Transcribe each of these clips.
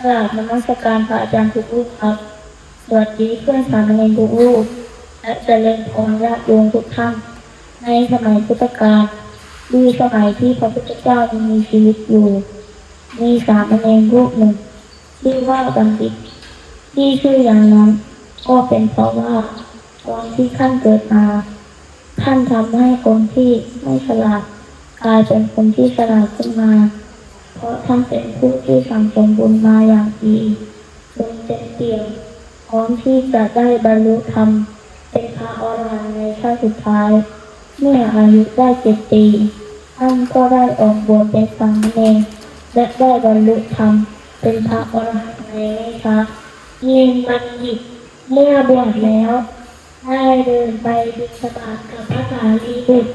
กราบนมัสการพระอาจารย์ทุกรูปครับสวัสดีเพื่อนสามเณรทุกรูปและเจริญพรญาติโยมทุกท่านในสมัยพุทธกาลคือสมัยที่พระพุทธเจ้ายังมีชีวิตอยู่มีสามเณรรูปหนึ่งชื่อว่าบัณฑิตที่ชื่ออย่างนั้นก็เป็นเพราะว่าตอนที่ท่านเกิดมาท่านทำให้คนที่ไม่ฉลาดกลายเป็นคนที่ฉลาดขึ้นมาเพราะท่านเป็นผู้ที่สั่งสมบุญมาอย่างดีจนเต็มเปี่ยมพร้อมที่จะได้บรรลุธรรมเป็นพระอรหันต์ในชาติสุดท้ายเมื่ออายุได้7 ปีท่านก็ได้ออกบวชเป็นสามเณรและได้บรรลุธรรมเป็นพระอรหันต์ในไม่ช้าเยนบัณฑิตเมื่อบวชแล้วได้เดินไปบิณฑบาตกับพระสารีบุตร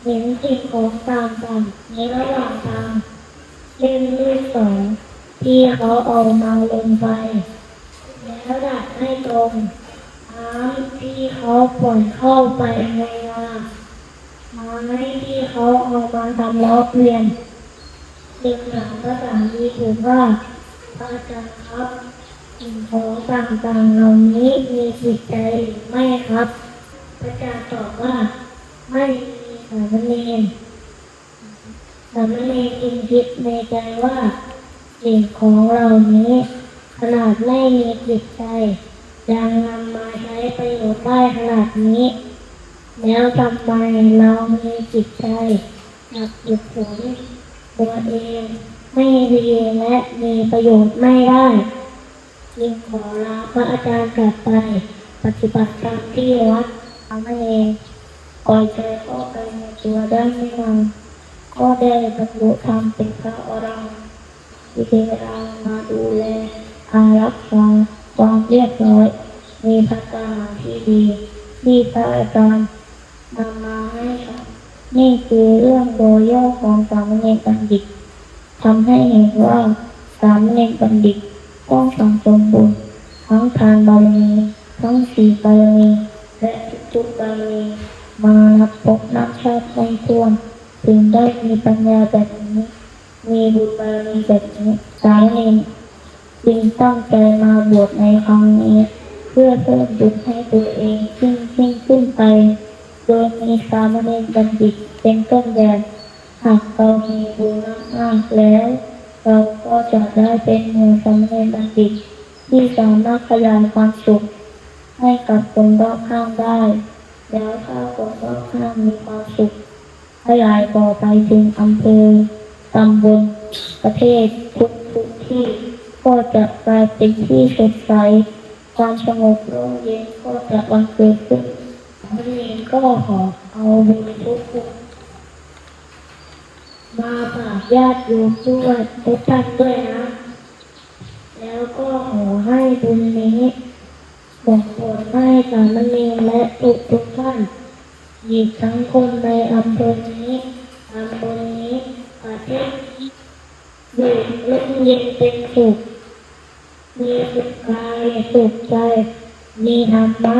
เห็นสิ่งของต่างๆในระหว่างทางเล่นลูกศรที่เขาเอามาลงไปแล้วดัดให้ตรงน้ำที่เขาปล่อยเข้าไปในนาไม้ที่เขาเอามาทำล้อเกวียนจึงถามพระสารีบุตรว่าพระอาจารย์ครับสิ่งของต่างๆเหล่านี้มีจิตใจหรือไม่ครับพระอาจารย์ตอบว่าไม่มีสามเณรจึงคิดในใจว่าสิ่งของเหล่านี้ขนาดไม่มีจิตใจยังนำมาใช้ประโยชน์ได้ขนาดนี้แล้วทำไมเรามีจิตใจจับจุดผลตัวเองไม่ดีและมีประโยชน์ไม่ได้จึงขอลาพระอาจารย์กลับไปปฏิบัติธรรมที่วัดทำให้เองก่อนใจก็ไปในตัวได้ไม่นานก็ได้บรรลุธรรมเป็นพระอรหันต์ที่เทวดามาดูแลอารักขาความเรียบร้อยมีพระทหารที่ดีที่พระอาจารย์นำมาให้ครับนี่คือเรื่องโดยย่อของสามเณรบัณฑิตทำให้เห็นว่าสามเณรบัณฑิตต้องสั่งสมบุญทั้งทานบารมีทั้งศีลบารมีและทุกบารมีมานับพบนับชาติไม่ถ้วนถึงได้มีปัญญาแบบนี้มีบุญบารมีแบบนี้สามเณรจึงตั้งใจมาบวชในครั้งนี้เพื่อเพิ่มบุญให้ตัวเองขึ้นไปโดยมีสามเณรบัณฑิตเป็นต้นแบบหากเรามีบุญมากแล้วเราก็จะได้เป็นหมู่สามเณรบัณฑิตที่สามารถขยายความสุขให้กับคนรอบข้างได้แล้วถ้าคนรอบข้างมีความสุขขยายต่อไปถึงอำเภอตำบลประเทศทุกที่ก็จะกลายเป็นที่สดใสความสงบร่มเย็นก็จะบังเกิดขึ้นวันนี้ก็ขอเอาบุญทุกคนมาฝากญาติโยมด้วยทุกท่านด้วยนะแล้วก็ขอให้บุญนี้ส่งผลให้สามเณรและทุกท่านอีกทั้งคนในอำเภอนี้ตำบลนี้ประเทศนี้อยู่ร่มเย็นเป็นสุขมีสุขกายสุขใจมีธรรมะ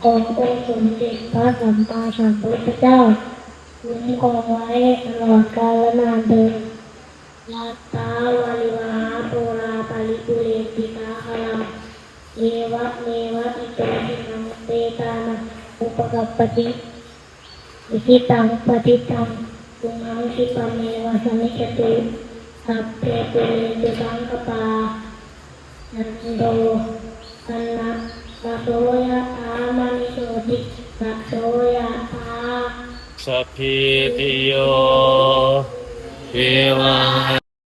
ขององค์สมเด็จพระสัมมาสัมพุทธเจ้าคุ้มครองไว้ตลอดกาลนานเทอญยัตตาวาลิวหาปุราปาริปุเรนติสาคลังเอวะเมวะอิโตทินังเตตานังอุปกัปปติอิทิตังปฏิตังตุมหังคิปะเมวะสมิจจตุสัพเพปุเรนตุสังกปานันโดสันนะสะโสยะถามณิโสติสะโสยะถาสัพพิติโยวิวั